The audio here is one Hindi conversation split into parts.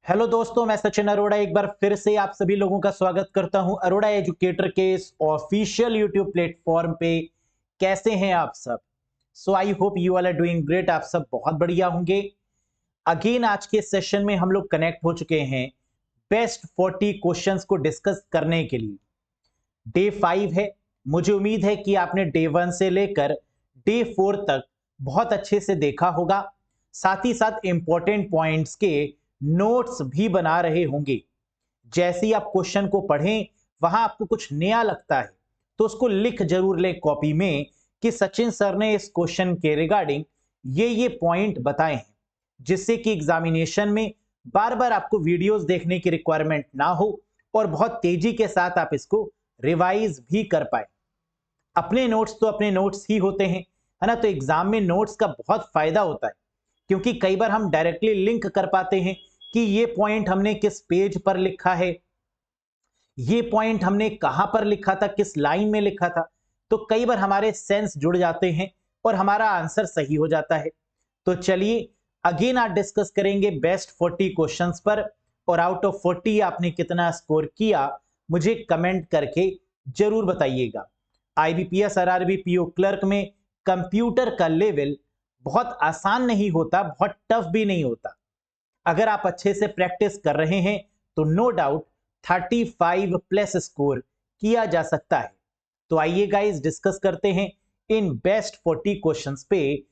हेलो दोस्तों, मैं सचिन अरोड़ा एक बार फिर से आप सभी लोगों का स्वागत करता हूं अरोड़ा एजुकेटर के इस ऑफिशियल यूट्यूब प्लेटफॉर्म पे। कैसे हैं आप सब? So I hope you all are doing great. आप सब बहुत बढ़िया होंगे। अगेन आज के सेशन में हम लोग कनेक्ट हो चुके हैं बेस्ट 40 क्वेश्चंस को डिस्कस करने के लिए। डे 5 है। मुझे उम्मीद है कि आपने डे 1 से लेकर डे 4 तक बहुत अच्छे से देखा होगा। साथ ही साथ इंपॉर्टेंट पॉइंट्स के नोट्स भी बना रहे होंगे। जैसे ही आप क्वेश्चन को पढ़ें, वहां आपको कुछ नया लगता है तो उसको लिख जरूर लें कॉपी में कि सचिन सर ने इस क्वेश्चन के रिगार्डिंग ये पॉइंट बताए हैं, जिससे कि एग्जामिनेशन में बार बार आपको वीडियोस देखने की रिक्वायरमेंट ना हो और बहुत तेजी के साथ आप इसको रिवाइज भी कर पाए। अपने नोट्स तो अपने नोट्स ही होते हैं, है ना। तो एग्जाम में नोट्स का बहुत फायदा होता है, क्योंकि कई बार हम डायरेक्टली लिंक कर पाते हैं कि ये पॉइंट हमने किस पेज पर लिखा है, ये पॉइंट हमने कहां पर लिखा था, किस लाइन में लिखा था। तो कई बार हमारे सेंस जुड़ जाते हैं और हमारा आंसर सही हो जाता है। तो चलिए अगेन आज डिस्कस करेंगे बेस्ट 40 क्वेश्चंस पर, और आउट ऑफ 40 आपने कितना स्कोर किया मुझे कमेंट करके जरूर बताइएगा। आईबीपीएस आरआरबी पीओ क्लर्क में कंप्यूटर का लेवल बहुत आसान नहीं होता, बहुत टफ भी नहीं होता। अगर आप अच्छे से प्रैक्टिस कर रहे हैं तो नो डाउट 35 प्लस स्कोर किया जा सकता है। तो आइए गाइस डिस्कस करते हैं इन बेस्ट 40 क्वेश्चंस पे,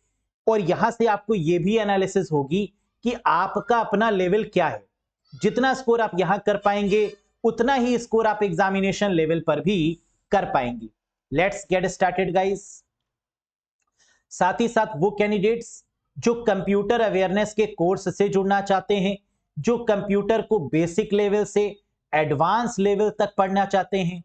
और यहां से आपको यह भी एनालिसिस होगी कि आपका अपना लेवल क्या है। जितना स्कोर आप यहां कर पाएंगे उतना ही स्कोर आप एग्जामिनेशन लेवल पर भी कर पाएंगे। Let's get started guys. साथ ही साथ वो कैंडिडेट्स जो कंप्यूटर अवेयरनेस के कोर्स से जुड़ना चाहते हैं, जो कंप्यूटर को बेसिक लेवल से एडवांस लेवल तक पढ़ना चाहते हैं,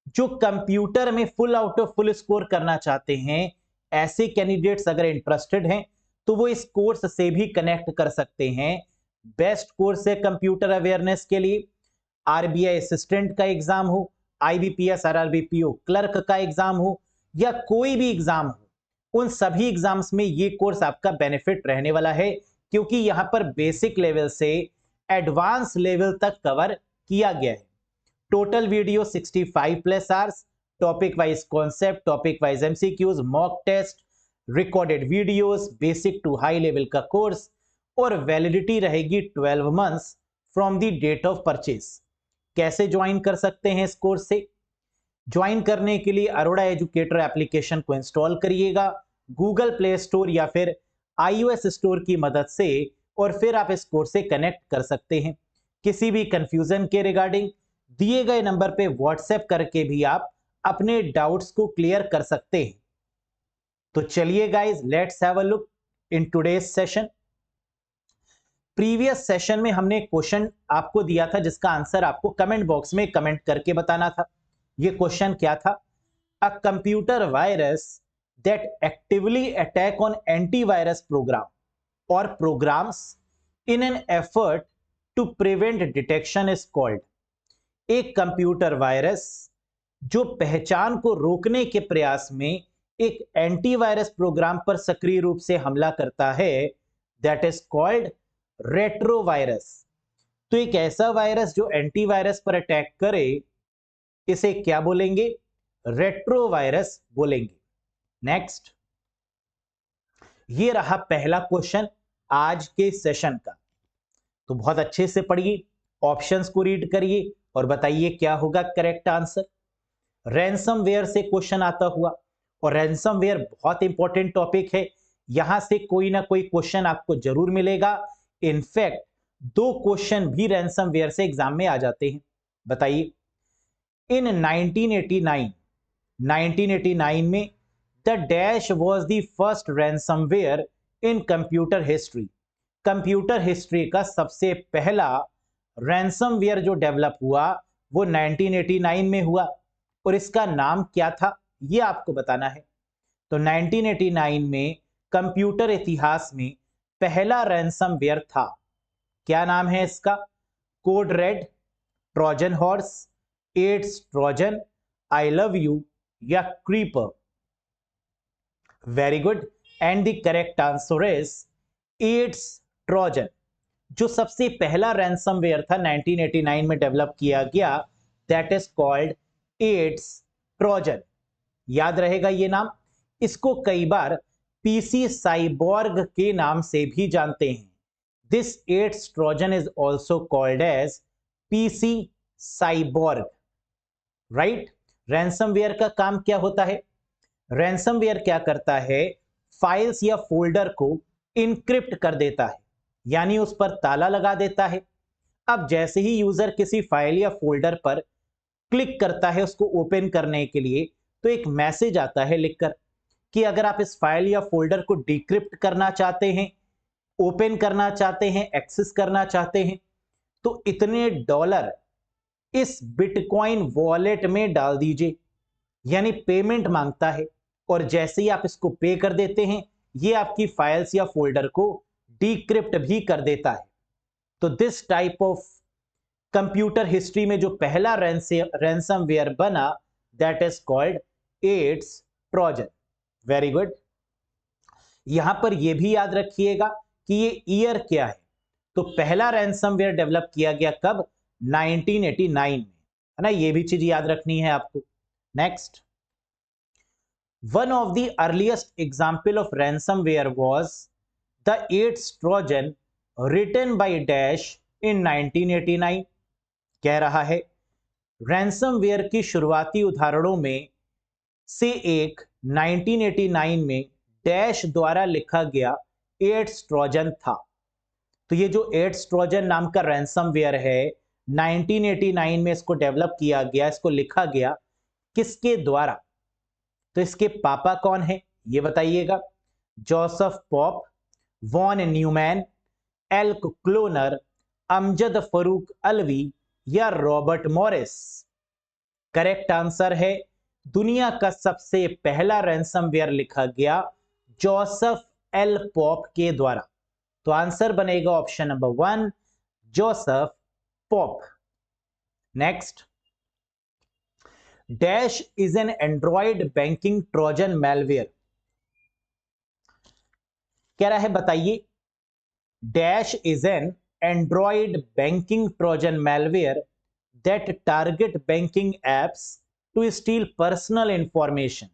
जो कंप्यूटर में full out of full score करना चाहते हैं, ऐसे कैंडिडेट्स अगर इंटरेस्टेड हैं तो वो इस कोर्स से भी कनेक्ट कर सकते हैं। बेस्ट कोर्स है कंप्यूटर अवेयरनेस के लिए। आरबीआई असिस्टेंट का एग्जाम हो, आईबीपीएस आरआरबी पीओ क्लर्क का एग्जाम हो, या कोई भी एग्जाम हो, उन सभी एग्जाम्स में ये कोर्स आपका बेनिफिट रहने वाला है, क्योंकि यहां पर बेसिक लेवल से एडवांस लेवल तक कवर किया गया है। Total video 65 plus hours, topic wise concept, topic wise MCQs, mock test, recorded videos, basic to high level का कोर्स, और वैलिडिटी रहेगी 12 months from the date of purchase. कैसे ज्वाइन कर सकते हैं इस कोर्स से? ज्वाइन करने के लिए अरोड़ा एजुकेटर एप्लीकेशन को इंस्टॉल करिएगा गूगल प्ले स्टोर या फिर iOS स्टोर की मदद से, और फिर आप इस कोर्स से कनेक्ट कर सकते हैं। किसी भी कंफ्यूजन के रिगार्डिंग दिए गए नंबर पे व्हाट्सएप करके भी आप अपने डाउट्स को क्लियर कर सकते हैं। तो चलिए guys, let's have a look in today's session. Previous session में हमने क्वेश्चन आपको दिया था जिसका आंसर आपको कमेंट बॉक्स में कमेंट करके बताना था। यह क्वेश्चन क्या था? A computer virus that actively attack on antivirus program और programs in an effort to prevent detection is called. एक कंप्यूटर वायरस जो पहचान को रोकने के प्रयास में एक एंटीवायरस प्रोग्राम पर सक्रिय रूप से हमला करता है, दैट इज कॉल्ड रेट्रोवायरस। तो एक ऐसा वायरस जो एंटीवायरस पर अटैक करे, इसे क्या बोलेंगे? रेट्रोवायरस बोलेंगे। नेक्स्ट, ये रहा पहला क्वेश्चन आज के सेशन का। तो बहुत अच्छे से पढ़िए, ऑप्शंस को रीड करिए और बताइए क्या होगा करेक्ट आंसर। रैंसमवेयर से क्वेश्चन आता हुआ, और रैंसमवेयर बहुत इंपॉर्टेंट टॉपिक है। यहां से कोई ना कोई क्वेश्चन आपको जरूर मिलेगा। इनफैक्ट 2 क्वेश्चन भी रैंसमवेयर से एग्जाम में आ जाते हैं। बताइए। इन 1989 में the dash was the first ransomware in computer history. Computer history का सबसे पहला रैंसमवेयर जो डेवलप हुआ वो 1989 में हुआ, और इसका नाम क्या था ये आपको बताना है। तो 1989 में कंप्यूटर इतिहास में पहला रैंसमवेयर था। क्या नाम है इसका? Code red, Trojan horse, AIDS Trojan, I love you, या creeper? Very good, and the correct answer is AIDS Trojan. जो सबसे पहला रैंसमवेयर था 1989 में डेवलप किया गया, that is called AIDS Trojan. याद रहेगा ये नाम। इसको कई बार पीसी साइबॉर्ग के नाम से भी जानते हैं। This AIDS Trojan is also called as PC cyborg, right. Ransomware का काम क्या होता है? रैंसमवेयर क्या करता है? फाइल्स या फोल्डर को इनक्रिप्ट कर देता है, यानी उस पर ताला लगा देता है। अब जैसे ही यूजर किसी फाइल या फोल्डर पर क्लिक करता है उसको ओपन करने के लिए, तो एक मैसेज आता है लिखकर कि अगर आप इस फाइल या फोल्डर को डिक्रिप्ट करना चाहते हैं, ओपन करना चाहते हैं, एक्सेस करना चाहते हैं, तो इतने डॉलर इस बिटकॉइन वॉलेट में डाल दीजिए। यानी पेमेंट मांगता है, और जैसे ही आप इसको पे कर देते हैं, ये आपकी फाइल्स या फोल्डर को डिक्रिप्ट भी कर देता है। तो this type of computer history में जो पहला रैंसमवेयर बना, that is called AIDS Trojan. Very good. यहां पर यह भी याद रखिएगा कि ये ईयर क्या है। तो पहला रैंसमवेयर डेवलप किया गया कब? 1989 में, है ना। ये भी चीज याद रखनी है आपको। Next, one of the earliest example of ransomware was the AIDS Trojan written by dash in 1989। कह रहा है रैंसमवेयर की शुरुआती उदाहरणों में से एक 1989 में डैश द्वारा लिखा गया एड्स ट्रोजन था। तो ये जो एड्स ट्रोजन नाम का रैंसमवेयर है, 1989 में इसको डेवलप किया गया, इसको लिखा गया किसके द्वारा? तो इसके पापा कौन है ये बताइएगा। Joseph Popp, von Neumann, Elk Cloner, Amjad Farooq Alvi या रॉबर्ट मॉरिस? करेक्ट आंसर है, दुनिया का सबसे पहला रैंसमवेयर लिखा गया जोसेफ एल पॉप के द्वारा। तो आंसर बनेगा option number 1, Joseph Popp. Next, dash is an Android banking Trojan malware. कह रहा है बताइए, dash is an Android banking Trojan malware that target banking apps to steal personal information.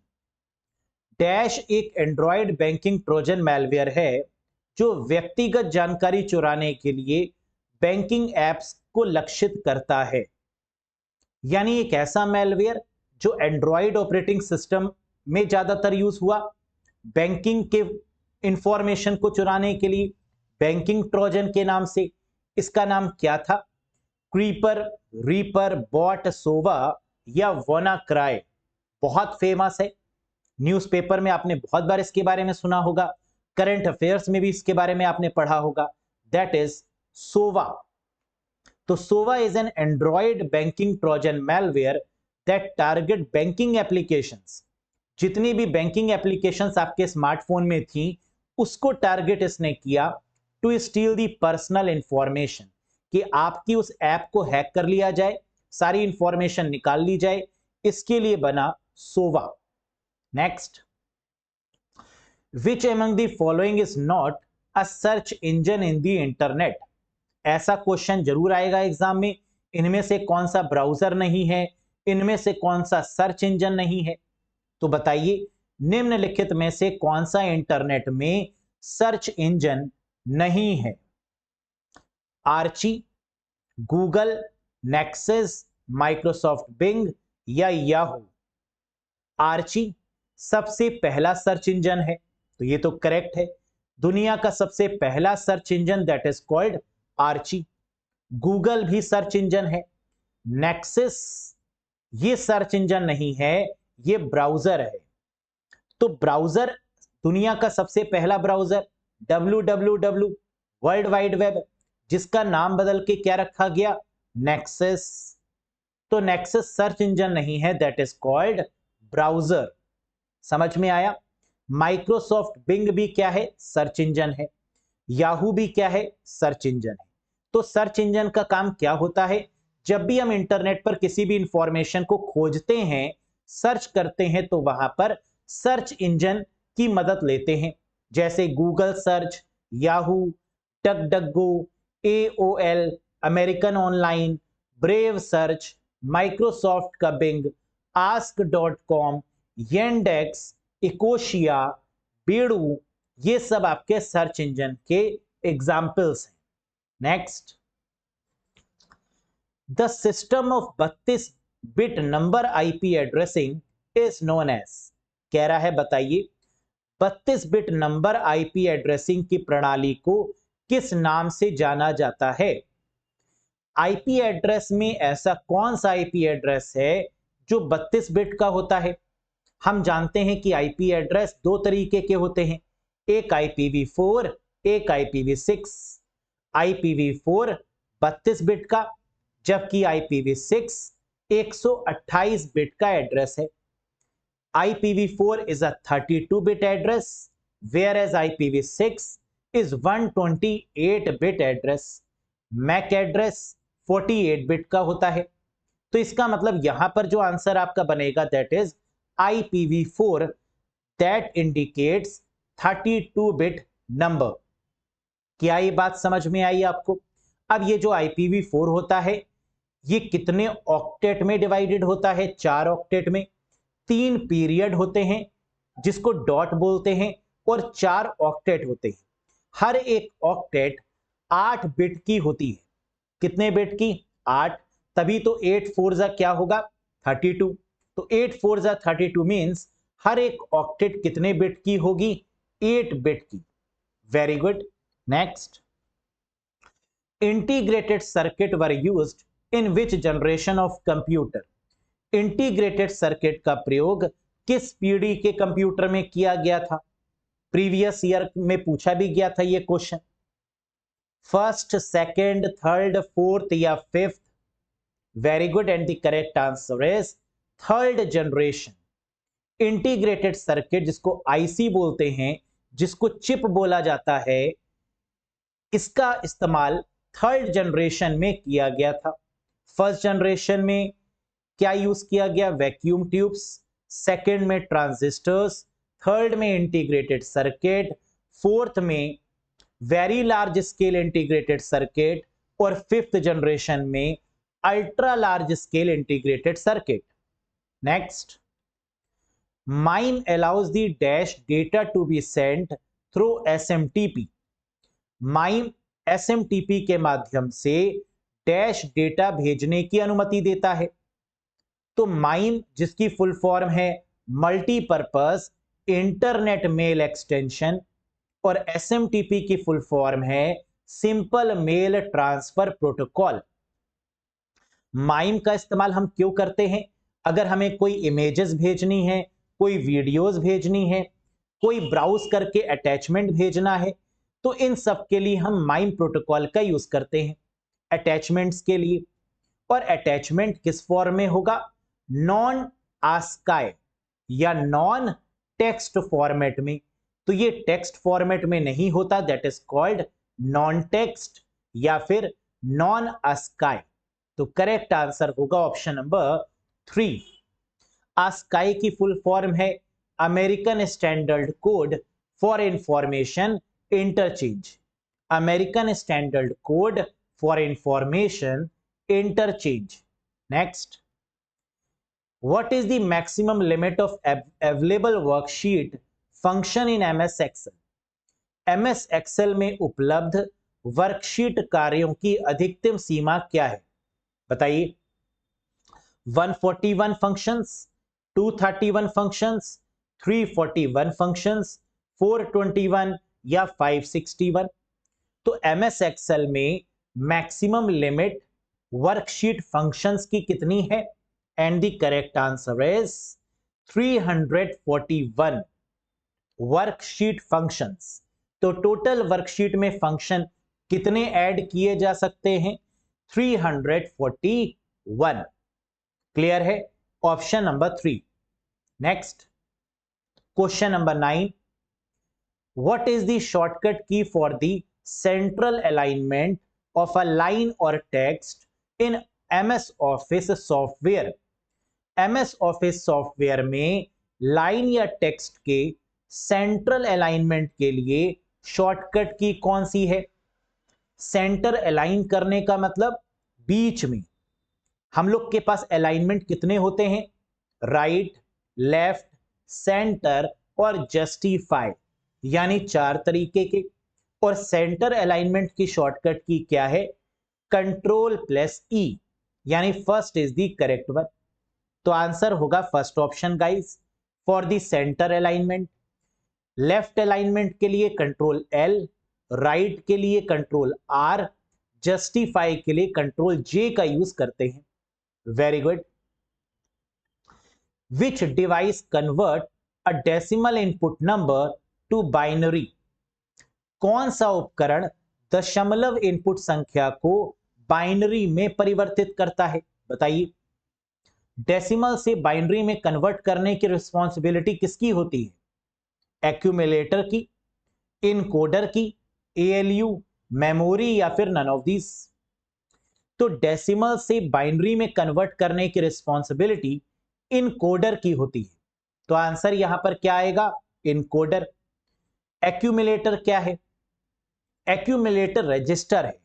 Dash एक एंड्रॉयड बैंकिंग ट्रोजन मैलवेयर है जो व्यक्तिगत जानकारी चुराने के लिए बैंकिंग एप्स को लक्षित करता है। यानी एक ऐसा मैलवेयर जो एंड्रॉयड ऑपरेटिंग सिस्टम में ज्यादातर यूज हुआ बैंकिंग के इंफॉर्मेशन को चुराने के लिए, बैंकिंग ट्रोजन के नाम से। इसका नाम क्या था? क्रीपर, रीपर, बॉट, सोवा या वोनाक्राई? बहुत फेमस है, न्यूज़पेपर में आपने बहुत बार इसके बारे में सुना होगा, करंट अफेयर्स में भी इसके बारे में आपने पढ़ा होगा। That is Sova. तो Sova is an Android banking Trojan malware that target banking applications. जितनी भी बैंकिंग एप्लीकेशंस आपके स्मार्टफोन में थी, उसको टारगेट इसने किया to steal the personal information, कि आपकी उस ऐप को हैक कर लिया जाए, सारी इंफॉर्मेशन निकाल ली जाए। इसके लिए बना Sova. Next, which among the following is not a search engine in the internet? ऐसा क्वेश्चन जरूर आएगा एग्जाम में। इनमें से कौन सा ब्राउजर नहीं है, इनमें से कौन सा सर्च इंजन नहीं है? तो बताइए, निम्नलिखित में से कौन सा इंटरनेट में सर्च इंजन नहीं है? Archie, Google, Nexus, Microsoft Bing या याहू? आर्ची सबसे पहला सर्च इंजन है, तो ये तो करेक्ट है। दुनिया का सबसे पहला search engine that is called Archie. Google भी सर्च इंजन है। नेक्सस ये सर्च इंजन नहीं है, ये ब्राउजर है। तो ब्राउजर, दुनिया का सबसे पहला browser www, world wide web, जिसका नाम बदल के क्या रखा गया? नेक्सस। तो नेक्सस सर्च इंजन नहीं है, दैट इज कॉल्ड ब्राउजर। समझ में आया? माइक्रोसॉफ्ट बिंग भी क्या है? सर्च इंजन है। याहू भी क्या है? सर्च इंजन है। तो सर्च इंजन का काम क्या होता है? जब भी हम इंटरनेट पर किसी भी इंफॉर्मेशन को खोजते हैं, सर्च करते हैं, तो वहां पर सर्च इंजन की मदद लेते हैं, जैसे Google search, Yahoo, DuckDuckGo, AOL, American online, Brave Search, Microsoft का Bing, ask.com, Yandex, Ecosia, Baidu, ये सब आपके सर्च इंजन के एग्जाम्पल्स हैं। Next, the system of 32 bit number IP addressing is known as, कह रहा है बताइए 32 बिट नंबर आईपी एड्रेसिंग की प्रणाली को किस नाम से जाना जाता है। आईपी एड्रेस में ऐसा कौन सा आईपी एड्रेस है जो 32 बिट का होता है। हम जानते हैं कि आईपी एड्रेस दो तरीके के होते हैं, एक IPv4, एक IPv6। IPv4 32 बिट का, जबकि IPv6 128 बिट का एड्रेस है। IPv4 is a 32-bit address, whereas IPv6 is 128-bit address. MAC address 48 bit का होता है। तो इसका मतलब यहां पर जो आंसर आपका बनेगा that is IPv4, that indicates 32-बिट नंबर। क्या ये बात समझ में आई आपको? अब ये जो IPv4 होता है ये कितने ऑक्टेट में डिवाइडेड होता है? 4 ऑक्टेट में। 3 पीरियड होते हैं जिसको डॉट बोलते हैं और 4 ऑक्टेट होते हैं। हर एक ऑक्टेट 8 बिट की होती है। कितने बिट की? 8। तभी तो 8 4 जा क्या होगा? 32। तो 8 4 जा 32 मींस हर एक ऑक्टेट कितने बिट की होगी? 8 बिट की। Very good. Next, integrated circuit were used in which generation of computer. Integrated circuit का प्रयोग किस पीढ़ी के कंप्यूटर में किया गया था? प्रीवियस ईयर में पूछा भी गया था ये question. First, second, third, fourth या fifth? Very good, and the correct answer is third generation. Integrated circuit जिसको आईसी बोलते हैं, जिसको चिप बोला जाता है, इसका इस्तेमाल थर्ड जनरेशन में किया गया था। फर्स्ट जनरेशन में क्या यूज किया गया? Vacuum tubes. सेकंड में ट्रांजिस्टर्स। थर्ड में इंटीग्रेटेड सर्किट। फोर्थ में very large scale integrated circuit. और फिफ्थ जनरेशन में ultra large scale integrated circuit. Next, MIME allows the dash data to be sent through SMTP। MIME SMTP के माध्यम से डैश डेटा भेजने की अनुमति देता है। तो माइम जिसकी फुल फॉर्म है मल्टीपर्पज इंटरनेट मेल एक्सटेंशन, और SMTP की फुल फॉर्म है simple mail transfer protocol. MIME का इस्तेमाल हम क्यों करते हैं? अगर हमें कोई इमेजेस भेजनी है, कोई वीडियोस भेजनी है, कोई ब्राउज करके अटैचमेंट भेजना है, तो इन सब के लिए हम माइम प्रोटोकॉल का यूज करते हैं अटैचमेंट्स के लिए। और अटैचमेंट किस फॉर्म में होगा? नॉन आस्काई या नॉन टेक्स्ट फॉर्मेट में। तो ये टेक्स्ट फॉर्मेट में नहीं होता, that is called non text या फिर नॉन आस्काई। तो करेक्ट आंसर होगा ऑप्शन नंबर 3। आस्काई की फुल फॉर्म है American standard code for information interchange. American standard code for information interchange. Next, what is the maximum limit of available worksheet function in MS Excel? MS Excel में उपलब्ध वर्कशीट कार्यों की अधिकतम सीमा क्या है? बताइए। 141 फंक्शंस, 231 फंक्शंस, 341 फंक्शंस, 421 या 561? तो MS Excel में मैक्सिमम लिमिट वर्कशीट फंक्शंस की कितनी है? And the correct answer is 341 worksheet functions. तो टोटल वर्कशीट में फंक्शन कितने ऐड किए जा सकते हैं? 341। क्लियर है? Option number 3। Next, question number 9, what is the shortcut key for the central alignment of a line और text in MS office software? MS office software में लाइन या टेक्स्ट के सेंट्रल अलाइनमेंट के लिए शॉर्टकट की कौन सी है? सेंटर अलाइन करने का मतलब बीच में। हम लोग के पास अलाइनमेंट कितने होते हैं? राइट, लेफ्ट, सेंटर और जस्टिफाई, यानी 4 तरीके के। और सेंटर अलाइनमेंट की शॉर्टकट की क्या है? कंट्रोल प्लस ई, यानी first is the correct one. तो आंसर होगा first option guys for the centre alignment. Left alignment के लिए कंट्रोल एल, राइट के लिए कंट्रोल आर, जस्टिफाई के लिए कंट्रोल जे का यूज करते हैं। Very good. Which device convert a decimal input number two binary? कौन सा उपकरण दशमलव इनपुट संख्या को बाइनरी में परिवर्तित करता है? बताइए। डेसिमल से बाइनरी में कन्वर्ट करने की रिस्पॉन्सिबिलिटी किसकी होती है? एक्यूमुलेटर की, इनकोडर की, एएलयू, मेमोरी या फिर नन ऑफ दीज? तो डेसिमल से बाइनरी में कन्वर्ट करने की रिस्पॉन्सिबिलिटी इनकोडर की होती है। तो आंसर यहां पर क्या आएगा? इनकोडर। एक्यूमुलेटर क्या है? एक्यूमुलेटर रजिस्टर है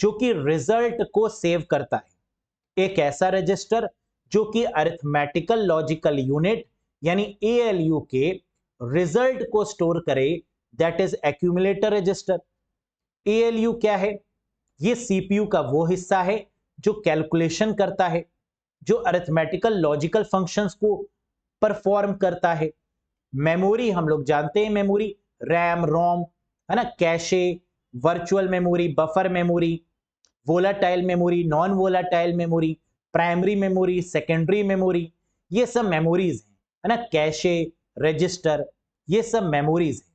जो कि रिजल्ट को सेव करता है। एक ऐसा रजिस्टर जो कि अरिथमेटिकल लॉजिकल यूनिट यानी एएलयू के रिजल्ट को स्टोर करे, that is accumulator register. ALU क्या है? ये सीपीयू का वो हिस्सा है जो कैलकुलेशन करता है, जो अरिथमेटिकल लॉजिकल फंक्शंस को परफॉर्म करता है। मेमोरी हम लोग जानते हैं, मेमोरी रैम, रोम, है ना, cache, virtual memory, buffer memory, volatile memory, non volatile memory, primary memory, secondary memory, ये सब मेमोरीज हैं, है ना। कैशे, रजिस्टर, ये सब मेमोरीज हैं।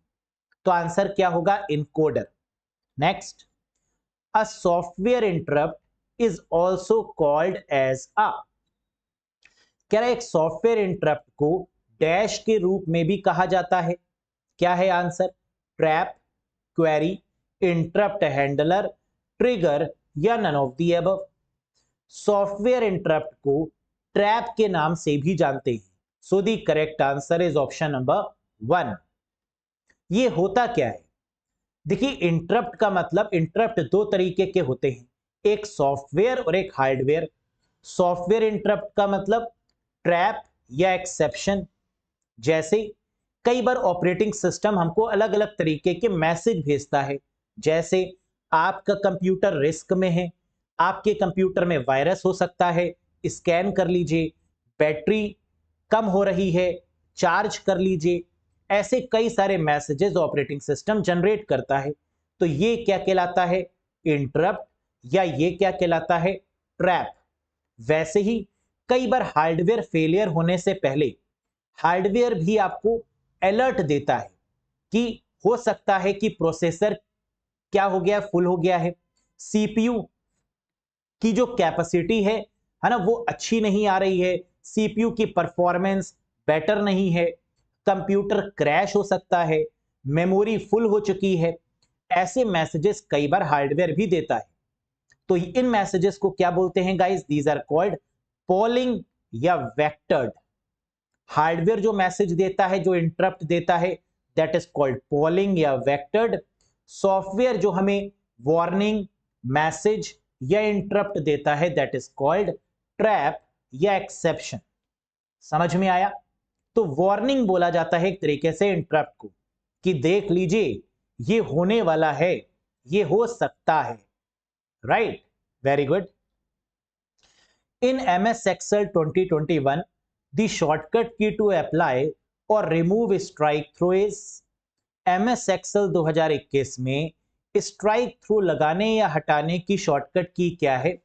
तो आंसर क्या होगा? Encoder. Next, a software interrupt is also called as a? कह रहा है एक सॉफ्टवेयर इंटरप्ट को डैश के रूप में भी कहा जाता है। क्या है answer? Trap, query, interrupt handler, trigger या none of the above? Software interrupt को ट्रैप के नाम से भी जानते हैं। So the correct answer is option number 1। ये होता क्या है? देखिए, इंटरप्ट का मतलब, इंटरप्ट दो तरीके के होते हैं, एक सॉफ्टवेयर और एक हार्डवेयर। सॉफ्टवेयर इंटरप्ट का मतलब ट्रैप या एक्सेप्शन। जैसे कई बार ऑपरेटिंग सिस्टम हमको अलग अलग तरीके के मैसेज भेजता है। जैसे आपका कंप्यूटर रिस्क में है, आपके कंप्यूटर में वायरस हो सकता है, स्कैन कर लीजिए, बैटरी कम हो रही है, चार्ज कर लीजिए। ऐसे कई सारे मैसेजेस ऑपरेटिंग सिस्टम जनरेट करता है। तो ये क्या कहलाता है? इंटरप्ट, या ये क्या कहलाता है? ट्रैप। वैसे ही कई बार हार्डवेयर फेलियर होने से पहले हार्डवेयर भी आपको अलर्ट देता है कि हो सकता है कि प्रोसेसर क्या हो गया, फुल हो गया है, सीपीयू की जो कैपेसिटी है ना, वो अच्छी नहीं आ रही है, सीपीयू की परफॉर्मेंस बेटर नहीं है, कंप्यूटर क्रैश हो सकता है, मेमोरी फुल हो चुकी है। ऐसे मैसेजेस कई बार हार्डवेयर भी देता है। तो इन मैसेजेस को क्या बोलते हैं guys? These are called polling या वेक्टर्ड। हार्डवेयर जो मैसेज देता है, जो इंटरप्ट देता है, दैट इज कॉल्ड पोलिंग या वेक्टर्ड। सॉफ्टवेयर जो हमें वार्निंग, मैसेज या इंटरप्ट देता है, दैट इज कॉल्ड ट्रैप या एक्सेप्शन। समझ में आया? तो वार्निंग बोला जाता है एक तरीके से इंटरप्ट को कि देख लीजिए ये होने वाला है, ये हो सकता है। Right, very good. In MS Excel 2021 the shortcut key to apply or remove strike through is? MS Excel 2021 में स्ट्राइक थ्रू लगाने या हटाने की शॉर्टकट की क्या है?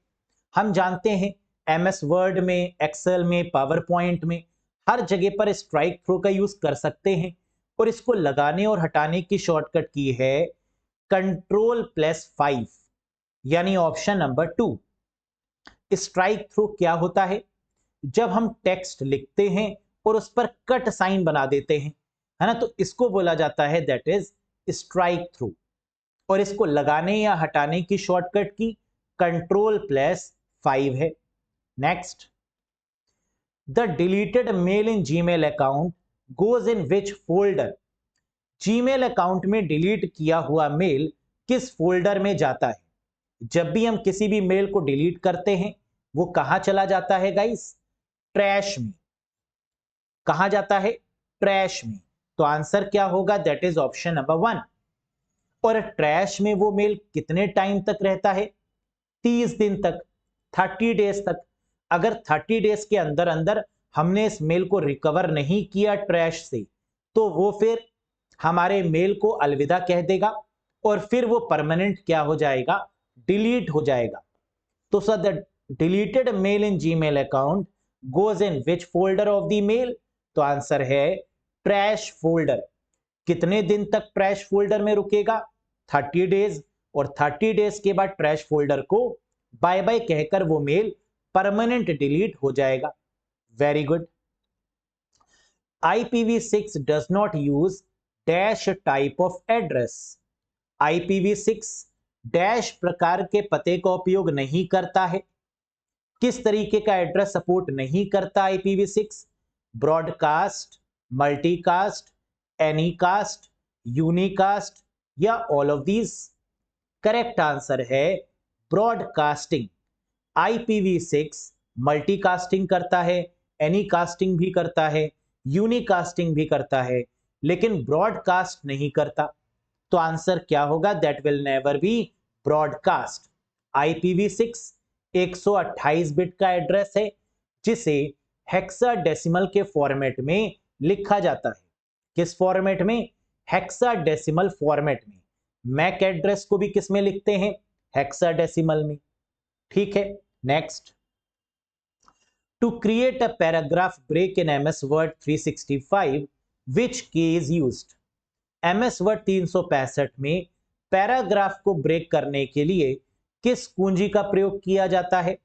हम जानते हैं MS वर्ड में, एक्सेल में, पावर पॉइंट में हर जगह पर स्ट्राइक थ्रू का यूज कर सकते हैं। और इसको लगाने और हटाने की शॉर्टकट की है Ctrl+5, यानी ऑप्शन नंबर 2। स्ट्राइक थ्रू क्या होता है? जब हम टेक्स्ट लिखते हैं और उस पर कट साइन बना देते हैं, है ना, तो इसको बोला जाता है दैट इज स्ट्राइक थ्रू। और इसको लगाने या हटाने की शॉर्टकट की Ctrl+5 है। Next, the deleted mail in Gmail account goes in which folder? Gmail account में डिलीट किया हुआ मेल किस फोल्डर में जाता है? जब भी हम किसी भी मेल को डिलीट करते हैं वो कहां चला जाता है गाइस? ट्रैश में। कहां जाता है? ट्रैश में। तो आंसर क्या होगा? That is option number 1। और ट्रैश में वो मेल कितने टाइम तक रहता है? 30 दिन तक, 30 डेज तक। अगर 30 डेज के अंदर अंदर हमने इस मेल को रिकवर नहीं किया ट्रैश से, तो वो फिर हमारे मेल को अलविदा कह देगा और फिर वो परमानेंट क्या हो जाएगा? डिलीट हो जाएगा। तो sir the deleted mail in Gmail account goes in which folder of the mail? तो आंसर है ट्रैश फोल्डर। कितने दिन तक ट्रैश फोल्डर में रुकेगा? 30 डेज। और 30 डेज के बाद ट्रैश फोल्डर को बाय बाय कहकर वो मेल परमानेंट डिलीट हो जाएगा। Very good. IPv6 does not use dash type of address. IPv6 dash प्रकार के पते का उपयोग नहीं करता है। किस तरीके का एड्रेस सपोर्ट नहीं करता IPv6? Broadcast, multicast, anycast, unicast या all of these? Correct answer है ब्रॉडकास्टिंग। IPv6 मल्टीकास्टिंग करता है, एनीकास्टिंग भी करता है, यूनिकास्टिंग भी करता है, लेकिन ब्रॉडकास्ट नहीं करता। तो आंसर क्या होगा? That will never be broadcast. IPv6 128 bit का एड्रेस है जिसे हेक्साडेसिमल के फॉर्मेट में लिखा जाता है। किस फॉर्मेट में? हेक्साडेसिमल फॉर्मेट में। मैक एड्रेस को भी किस में लिखते हैं? हेक्साडेसिमल में। ठीक है, next. To create a paragraph break in MS Word 365 which key is used? MS Word 365 में पैराग्राफ को ब्रेक करने के लिए किस कुंजी का प्रयोग किया जाता है?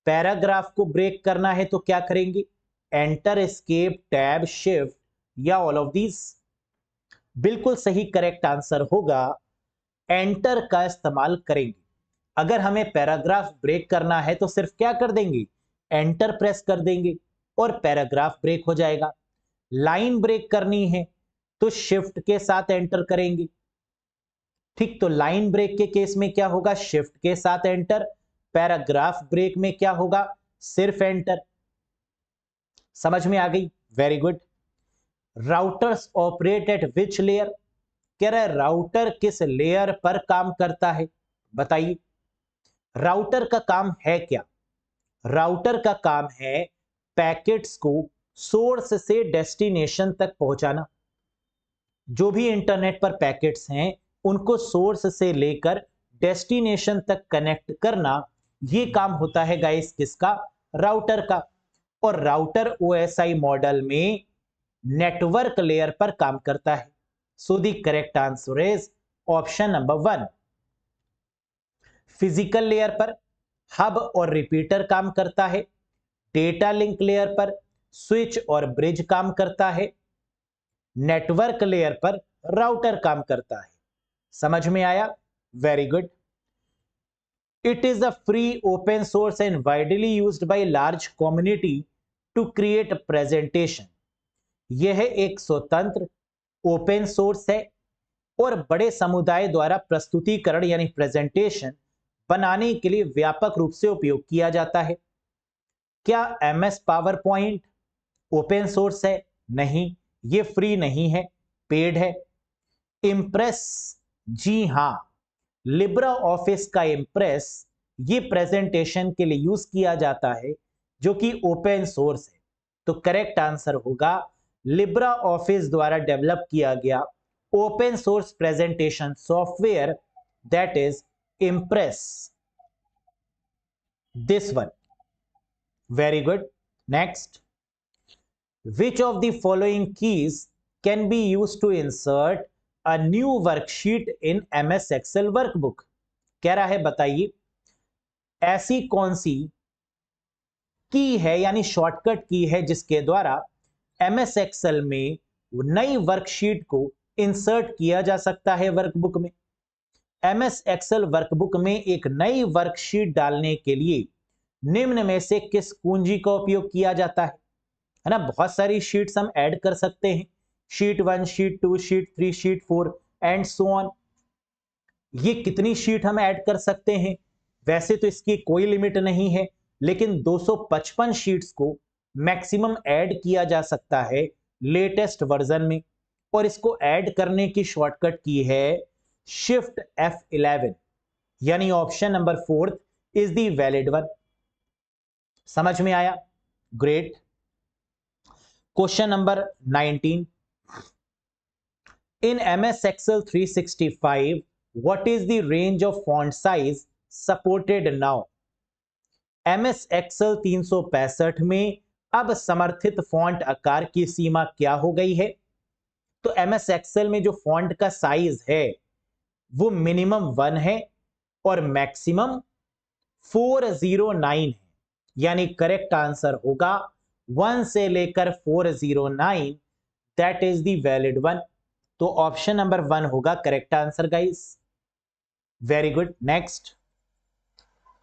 पैराग्राफ को ब्रेक करना है तो क्या करेंगे? एंटर, एस्केप, टैब, शिफ्ट या ऑल ऑफ दीज? बिल्कुल सही करेक्ट आंसर होगा एंटर का इस्तेमाल करेंगे। अगर हमें पैराग्राफ ब्रेक करना है तो सिर्फ क्या कर देंगे? एंटर प्रेस कर देंगे और पैराग्राफ ब्रेक हो जाएगा। लाइन ब्रेक करनी है तो शिफ्ट के साथ एंटर करेंगे। ठीक, तो लाइन ब्रेक के केस में क्या होगा? शिफ्ट के साथ एंटर। पैराग्राफ ब्रेक में क्या होगा? सिर्फ एंटर। समझ में आ गई? Very good. Routers operate at which layer? कह रहा है राउटर किस लेयर पर काम करता है? बताइए, राउटर का काम है क्या? राउटर का काम है पैकेट्स को सोर्स से डेस्टिनेशन तक पहुंचाना। जो भी इंटरनेट पर पैकेट्स हैं उनको सोर्स से लेकर डेस्टिनेशन तक कनेक्ट करना, ये काम होता है गाइस किसका? राउटर का। और राउटर OSI मॉडल में नेटवर्क लेयर पर काम करता है। सो the correct answer is option number 1। Physical layer पर हब और रिपीटर काम करता है। डेटा लिंक लेयर पर स्विच और ब्रिज काम करता है। नेटवर्क लेयर पर राउटर काम करता है। समझ में आया? Very good. It is a free, open source and widely used by large community to create presentation. यह एक स्वतंत्र ओपन सोर्स है और बड़े समुदाय द्वारा प्रस्तुतिकरण यानी प्रेजेंटेशन बनाने के लिए व्यापक रूप से उपयोग किया जाता है। क्या MS power point open source है? नहीं, ये फ्री नहीं है, पेड है। इम्प्रेस, जी हां, लिब्रा ऑफिस का इम्प्रेस ये प्रेजेंटेशन के लिए यूज किया जाता है जो कि ओपन सोर्स है। तो करेक्ट आंसर होगा लिब्रा ऑफिस द्वारा डेवलप किया गया open source presentation software, that is impress. This one. Very good. Next. Which of the following keys can be used to insert a new worksheet in MS Excel workbook? कह रहा है बताइए ऐसी कौन सी की है यानी शॉर्टकट की है जिसके द्वारा MS Excel में नई वर्कशीट को इंसर्ट किया जा सकता है वर्कबुक में। MS Excel वर्कबुक में एक नई वर्कशीट डालने के लिए निम्न में से किस कुंजी का उपयोग किया जाता है ना? बहुत सारी शीट्स हम ऐड कर सकते हैं, sheet 1, sheet 2, sheet 3, sheet 4 and so on. ये कितनी शीट हम ऐड कर सकते हैं? वैसे तो इसकी कोई लिमिट नहीं है, लेकिन 255 शीट्स को मैक्सिमम ऐड किया जा सकता है लेटेस्ट वर्जन में, और इसको ऐड करने की शॉर्टकट की है शिफ्ट F11, यानी option number 4 is the valid one. समझ में आया? Great. Question number 19, in MS Excel 365 what is the range of font size supported now? MS Excel 365 में अब समर्थित फॉन्ट आकार की सीमा क्या हो गई है? तो MS Excel में जो फॉन्ट का साइज है वो मिनिमम 1 है और मैक्सिमम 409 है, यानी करेक्ट आंसर होगा 1 से लेकर 409, that is the valid one. तो ऑप्शन नंबर 1 होगा correct answer guys. Very good. Next,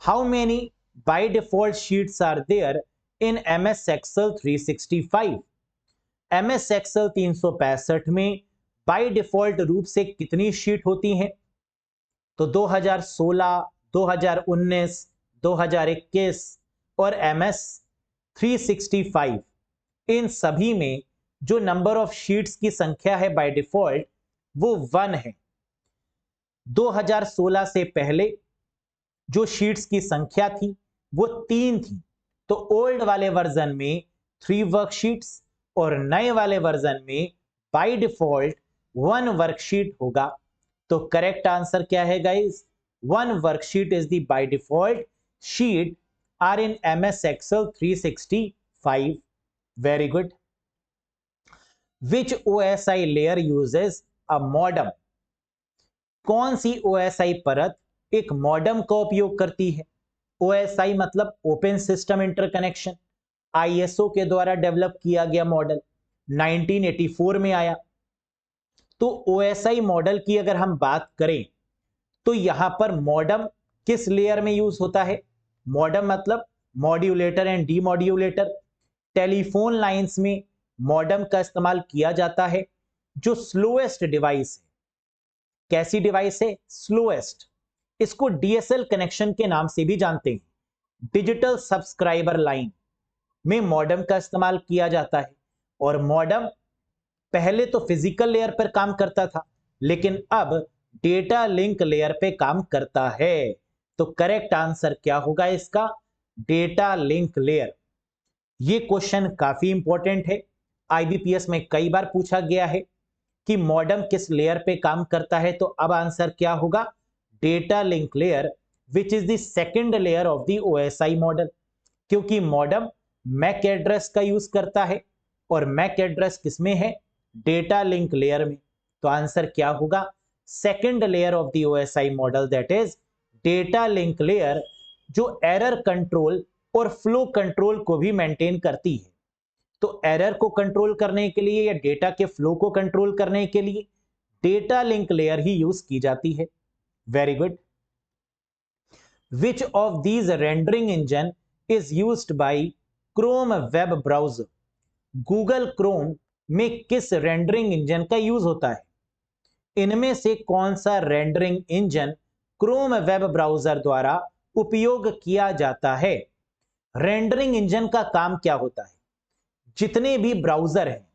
how many by default sheets are there in MS Excel 365? MS Excel 365 में बाय डिफॉल्ट रूप से कितनी शीट होती हैं? तो 2016, 2019, 2021 और MS 365, इन सभी में जो नंबर ऑफ शीट्स की संख्या है बाय डिफॉल्ट वो 1 है। 2016 से पहले जो शीट्स की संख्या थी वो 3 थी। तो ओल्ड वाले वर्जन में 3 वर्कशीट्स और नए वाले वर्जन में बाय डिफॉल्ट 1 वर्कशीट होगा। तो करेक्ट आंसर क्या है guys? 1 worksheet is the by default sheet are in MS Excel 365। Very good. Which OSI layer uses a modem? कौन सी OSI परत एक मॉडम का उपयोग करती है? OSI मतलब ओपन सिस्टम इंटरकनेक्शन, ISO के द्वारा डेवलप किया गया मॉडल, 1984 में आया। तो OSI मॉडल की अगर हम बात करें तो यहां पर मॉडम किस लेयर में यूज होता है? मॉडम मतलब modulator and demodulator. Telephone lines में मॉडम का इस्तेमाल किया जाता है, जो स्लोएस्ट डिवाइस है। कैसी डिवाइस है? स्लोएस्ट। इसको DSL कनेक्शन के नाम से भी जानते हैं। डिजिटल सब्सक्राइबर लाइन में मॉडम का इस्तेमाल किया जाता है। और मॉडम पहले तो फिजिकल लेयर पर काम करता था, लेकिन अब डेटा लिंक लेयर पे काम करता है। तो करेक्ट आंसर क्या होगा इसका? Data link layer. ये क्वेश्चन काफी इंपॉर्टेंट है, IBPS में कई बार पूछा गया है कि मॉडम किस लेयर पे काम करता है। तो अब आंसर क्या होगा? Data link layer, which is the second layer of the OSI model. क्योंकि मॉडम मैक एड्रेस का यूज करता है और मैक एड्रेस किसमें है? डेटा लिंक लेयर में। तो आंसर क्या होगा? Second layer of the OSI model, that is data link layer, जो एरर कंट्रोल और फ्लो कंट्रोल को भी मेंटेन करती है। तो एरर को कंट्रोल करने के लिए या डेटा के फ्लो को कंट्रोल करने के लिए डेटा लिंक लेयर ही यूज की जाती है। Very good. Which of these rendering engine is used by Chrome web browser? Google Chrome में किस रेंडरिंग इंजन का यूज होता है? इनमें से कौन सा rendering engine Chrome web browser द्वारा उपयोग किया जाता है? रेंडरिंग इंजन का काम क्या होता है? जितने भी ब्राउजर हैं,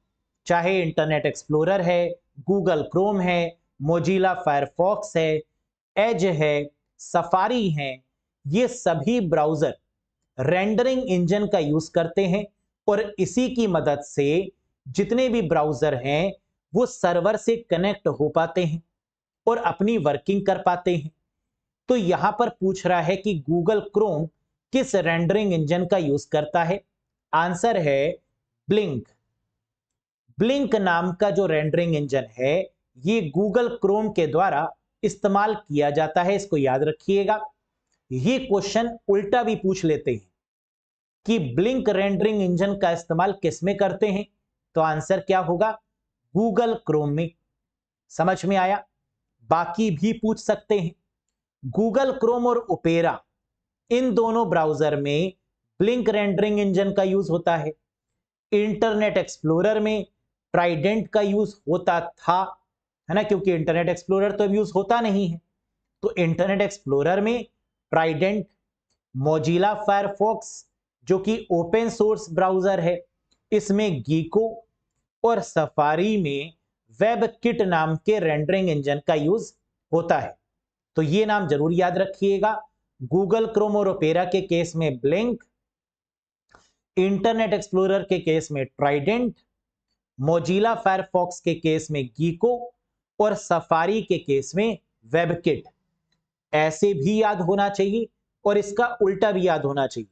चाहे इंटरनेट एक्सप्लोरर है, गूगल क्रोम है, मोजिला फायरफॉक्स है, एज है, सफारी है, ये सभी ब्राउजर रेंडरिंग इंजन का यूज करते हैं। और इसी की मदद से जितने भी ब्राउजर हैं वो सर्वर से कनेक्ट हो पाते हैं और अपनी वर्किंग कर पाते हैं। तो यहां पर पूछ रहा है कि गूगल क्रोम किस रेंडरिंग इंजन का यूज करता है? आंसर है ब्लिंक। ब्लिंक नाम का जो रेंडरिंग इंजन है ये गूगल क्रोम के द्वारा इस्तेमाल किया जाता है। इसको याद रखिएगा। ये क्वेश्चन उल्टा भी पूछ लेते हैं कि ब्लिंक रेंडरिंग इंजन का इस्तेमाल किस में करते हैं? तो आंसर क्या होगा? गूगल क्रोम में। समझ में आया? बाकी भी पूछ सकते हैं। गूगल क्रोम और ओपेरा, इन दोनों ब्राउजर में ब्लिंक रेंडरिंग इंजन का यूज होता है। इंटरनेट एक्सप्लोरर में ट्राइडेंट का यूज होता था, है ना, क्योंकि इंटरनेट एक्सप्लोरर तो अब यूज होता नहीं है। तो इंटरनेट एक्सप्लोरर में ट्राइडेंट, मोजिला फायरफॉक्स जो कि ओपन सोर्स ब्राउजर है इसमें गीको, और सफारी में वेबकिट नाम के रेंडरिंग इंजन का यूज होता है। तो ये नाम जरूर याद रखिएगा। गूगल क्रोम और ओपेरा के केस में ब्लिंक, इंटरनेट एक्सप्लोरर के केस में ट्राइडेंट, मोजिला फायरफॉक्स के केस में गीको और सफारी के केस में वेबकिट। ऐसे भी याद होना चाहिए और इसका उल्टा भी याद होना चाहिए।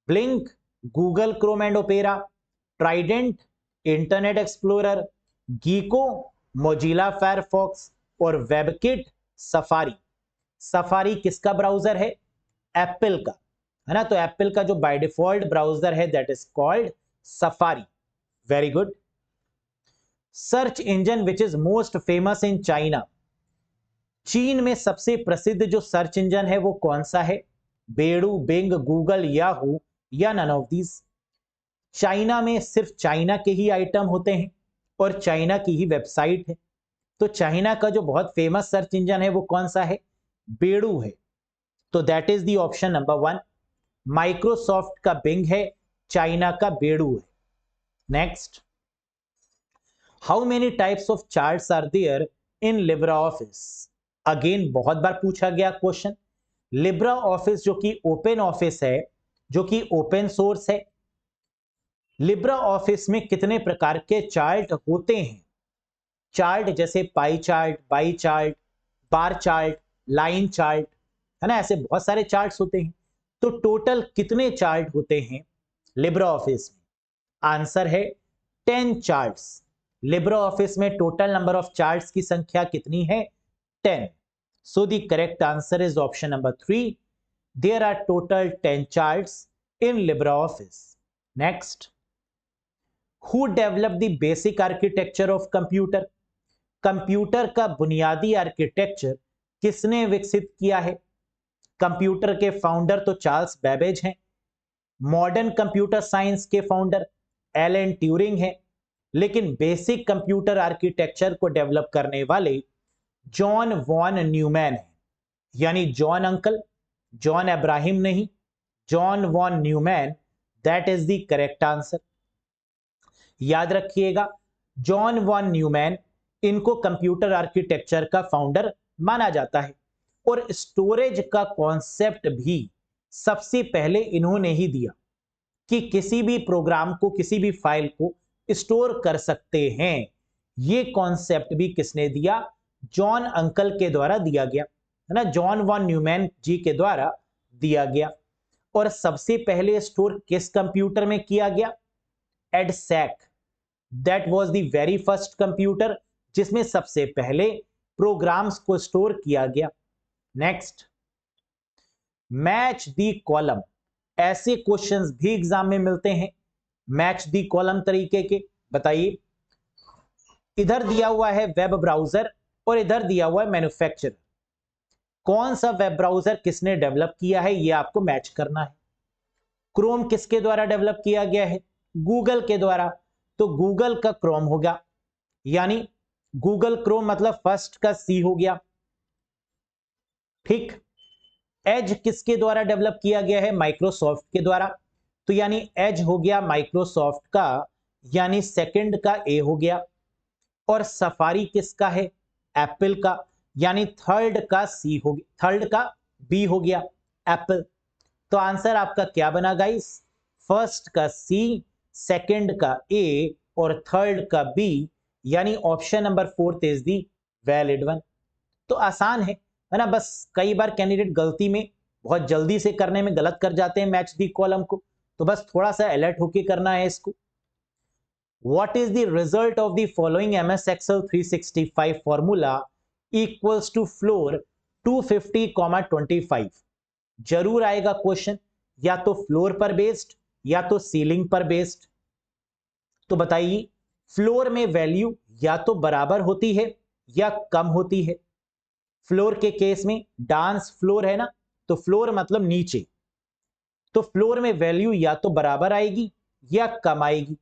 Blink Google Chrome and Opera, Trident Internet Explorer, Gecko Mozilla Firefox और वेबकिट सफारी। सफारी किसका ब्राउजर है? एप्पल का, है ना। तो एप्पल का जो बाय डिफॉल्ट ब्राउजर है that is called Safari. Very good. Search engine which is most famous in China. चीन में सबसे प्रसिद्ध जो सर्च इंजन है वो कौन सा है? बेडू, बिंग, गूगल, याहू या नन ऑफ दीज? चाइना में सिर्फ चाइना के ही आइटम होते हैं और चाइना की ही वेबसाइट है। तो चाइना का जो बहुत फेमस सर्च इंजन है वो कौन सा है? बेडू है। तो that is the option number 1। Microsoft का बिंग है, चाइना का बेडू है। Next, how many types of charts are there in LibreOffice? Again बहुत बार पूछा गया क्वेश्चन। लिब्रा ऑफिस जो कि ओपन ऑफिस है, जो कि ओपन सोर्स है, लिब्रा ऑफिस में कितने प्रकार के चार्ट होते हैं? चार्ट जैसे pie chart, by chart, bar chart, line chart, है ना, ऐसे बहुत सारे चार्ट्स होते हैं। तो टोटल कितने चार्ट होते हैं लिब्रा ऑफिस में? आंसर है 10 चार्ट्स। लिब्रा ऑफिस में टोटल नंबर ऑफ चार्ट्स की संख्या कितनी है? 10। So the correct answer is option number 3। There are total 10 charts in LibreOffice. Next, who develop the basic architecture of computer? Computer का बुनियादी आर्किटेक्चर किसने विकसित किया है? कंप्यूटर के फाउंडर तो चार्ल्स बेबेज हैं। मॉडर्न कंप्यूटर साइंस के फाउंडर एलन ट्यूरिंग है। लेकिन बेसिक कंप्यूटर आर्किटेक्चर को डेवलप करने वाले जॉन वॉन न्यूमैन है, यानी जॉन अंकल, जॉन अब्राहिम नहीं, John von Neumann. That is the correct answer. याद रखिएगा, जॉन वॉन न्यूमैन, इनको कंप्यूटर आर्किटेक्चर का फाउंडर माना जाता है। और स्टोरेज का कॉन्सेप्ट भी सबसे पहले इन्होंने ही दिया कि किसी भी प्रोग्राम को, किसी भी फाइल को स्टोर कर सकते हैं। ये कॉन्सेप्ट भी किसने दिया? जॉन अंकल के द्वारा दिया गया, है ना, जॉन वॉन न्यूमैन जी के द्वारा दिया गया। और सबसे पहले स्टोर किस कंप्यूटर में किया गया? EDSAC. That was the very first computer जिसमें सबसे पहले प्रोग्राम्स को स्टोर किया गया। Next, match the column. ऐसे क्वेश्चंस भी एग्जाम में मिलते हैं मैच द कॉलम तरीके के। बताइए, इधर दिया हुआ है वेब ब्राउजर और इधर दिया हुआ है मैन्युफैक्चरर। कौन सा वेब ब्राउजर किसने डेवलप किया है ये आपको मैच करना है। क्रोम किसके द्वारा डेवलप किया गया है? गूगल के द्वारा। तो गूगल का क्रोम होगा, यानी गूगल क्रोम मतलब फर्स्ट का सी हो गया। ठीक। एज किसके द्वारा डेवलप किया गया है? माइक्रोसॉफ्ट के द्वारा। तो यानी एज हो गया माइक्रोसॉफ्ट का, यानी सेकंड का ए हो गया। और सफारी किसका है? एप्पल का, यानी थर्ड का सी हो गया, थर्ड का बी हो गया, एप्पल। तो आंसर आपका क्या बना गाइस? फर्स्ट का सी, सेकंड का ए और थर्ड का बी, यानी option number 4 is the valid one. तो आसान है ना। बस कई बार कैंडिडेट गलती में, बहुत जल्दी से करने में गलत कर जाते हैं मैच दी कॉलम को, तो बस थोड़ा सा अलर्ट होके करना है इसको। What is the result of the following MS Excel 365 formula equals to floor 250, 25? जरूर आएगा क्वेश्चन, या तो फ्लोर पर बेस्ड या तो सीलिंग पर बेस्ड। तो बताइए, फ्लोर में वैल्यू या तो बराबर होती है या कम होती है। फ्लोर के केस में डांस फ्लोर है ना, तो फ्लोर मतलब नीचे, तो फ्लोर में वैल्यू या तो बराबर आएगी या कम आएगी।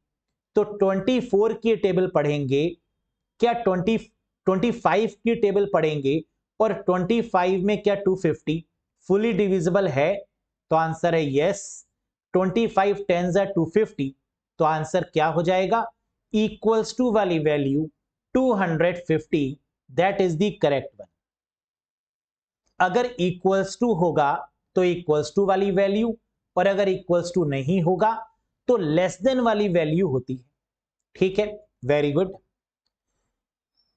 तो 24 की टेबल पढ़ेंगे क्या 25 की टेबल पढ़ेंगे और 25 में क्या 250 फुली डिविजिबल है? तो आंसर है यस। 25 10s are 250, तो आंसर क्या हो जाएगा? इक्वल्स टू वाली value 250, that is the correct one. अगर इक्वल्स टू होगा तो इक्वल्स टू वाली वैल्यू, और अगर इक्वल्स टू नहीं होगा तो लेस देन वाली वैल्यू होती है। ठीक है, very good.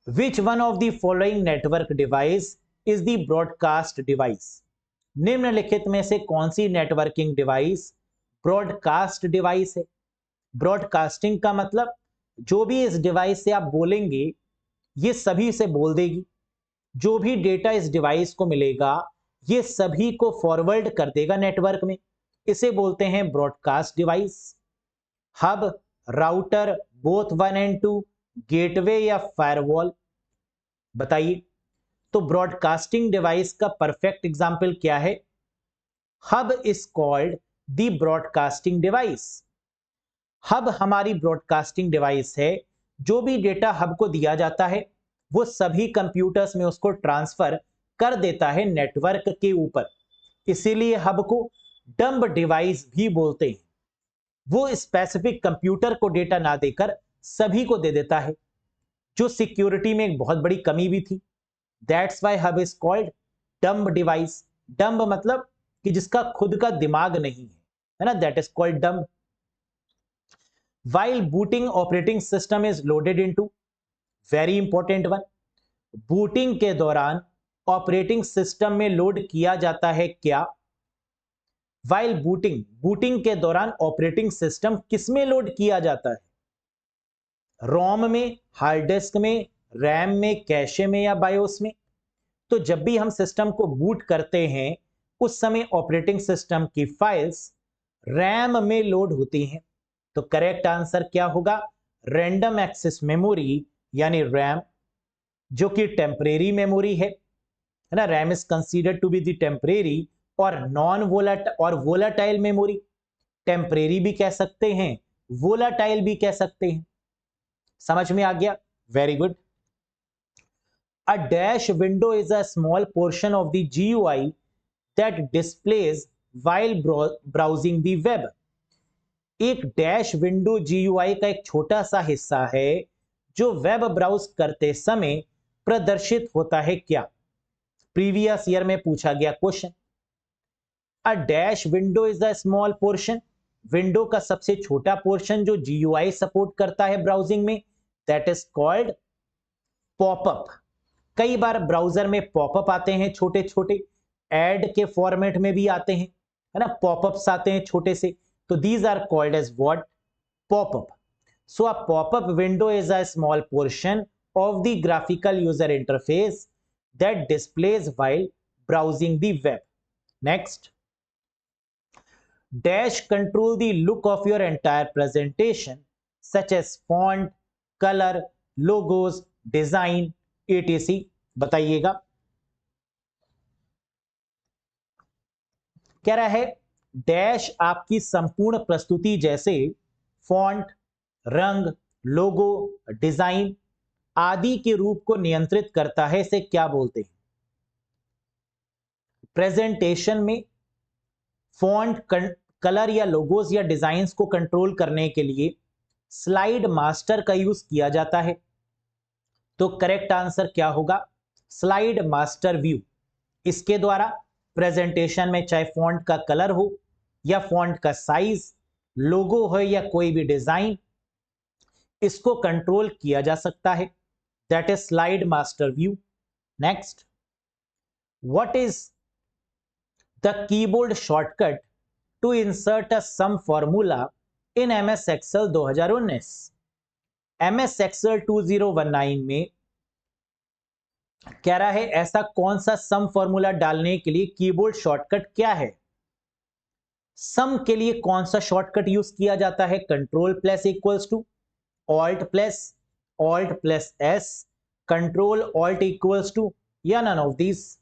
Which one of the following network device is the broadcast device? निम्नलिखित में से कौन सी नेटवर्किंग डिवाइस ब्रॉडकास्ट डिवाइस है? ब्रॉडकास्टिंग का मतलब जो भी इस डिवाइस से आप बोलेंगे ये सभी से बोल देगी, जो भी डेटा इस डिवाइस को मिलेगा ये सभी को फॉरवर्ड कर देगा नेटवर्क में, इसे बोलते हैं broadcast device. Hub, router, both 1 and 2, gateway या फायरवॉल? बताइए। तो ब्रॉडकास्टिंग डिवाइस का परफेक्ट एग्जाम्पल क्या है? Hub is called the broadcasting device. Hub हमारी ब्रॉडकास्टिंग डिवाइस है। जो भी डेटा हब को दिया जाता है वो सभी कंप्यूटर्स में उसको ट्रांसफर कर देता है नेटवर्क के ऊपर, इसीलिए हब को डंब डिवाइस भी बोलते हैं। वो स्पेसिफिक कंप्यूटर को डेटा ना देकर सभी को दे देता है, जो सिक्योरिटी में एक बहुत बड़ी कमी भी थी। That's why hub is called dumb device. Dumb मतलब कि जिसका खुद का दिमाग नहीं है ना, that is called dumb. While booting operating system is loaded into, very important one, booting के दौरान ऑपरेटिंग सिस्टम में लोड किया जाता है क्या? While booting, बूटिंग के दौरान ऑपरेटिंग सिस्टम किसमें लोड किया जाता है? रोम में, हार्ड डिस्क में, रैम में, कैशे में या बायोस में? तो जब भी हम सिस्टम को बूट करते हैं उस समय ऑपरेटिंग सिस्टम की फाइल्स रैम में लोड होती हैं। तो करेक्ट आंसर क्या होगा? रैंडम एक्सेस मेमोरी यानी रैम, जो कि टेम्परेरी मेमोरी है ना। RAM is considered to be the temporary और नॉन वोलाटाइल मेमोरी। टेम्परेरी भी कह सकते हैं, वोलाटाइल भी कह सकते हैं। समझ में आ गया? Very good. A dash window is a small portion of the GUI that displays while browsing the web. एक डैश विंडो GUI का एक छोटा सा हिस्सा है जो वेब ब्राउज करते समय प्रदर्शित होता है क्या? प्रीवियस ईयर में पूछा गया question. A dash window is the small portion, window का सबसे छोटा पोर्शन जो GUI सपोर्ट करता है ब्राउजिंग में, दैट इज कॉल्ड पॉपअप। कई बार ब्राउजर में पॉपअप आते हैं छोटे छोटे, एड के फॉर्मेट में भी आते हैं, है ना, पॉपअप्स आते हैं छोटे से। तो these are called as what? Pop-up. So a pop-up window is a small portion of the graphical user interface that displays while browsing the web. Next. Dash control the look of your entire presentation such as font, color, logos, design, etc. बताइएगा। कह रहा है डैश आपकी संपूर्ण प्रस्तुति जैसे फॉन्ट, रंग, लोगो, डिजाइन आदि के रूप को नियंत्रित करता है। इसे क्या बोलते हैं? प्रेजेंटेशन में फॉन्ट, कलर या लोगोस या डिजाइन्स को कंट्रोल करने के लिए स्लाइड मास्टर का यूज किया जाता है। तो करेक्ट आंसर क्या होगा? Slide master view. इसके द्वारा प्रेजेंटेशन में चाहे फॉन्ट का कलर हो या फॉन्ट का साइज, लोगो हो या कोई भी डिजाइन, इसको कंट्रोल किया जा सकता है। That is slide master view. Next, what is the keyboard shortcut to insert a sum formula in MS Excel 2019? MS Excel 2019 में कह रहा है ऐसा कौन सा सम फॉर्मूला डालने के लिए कीबोर्ड शॉर्टकट क्या है? सम के लिए कौन सा शॉर्टकट यूज किया जाता है? Control plus equals to, alt plus S, control alt equals to, या none of these?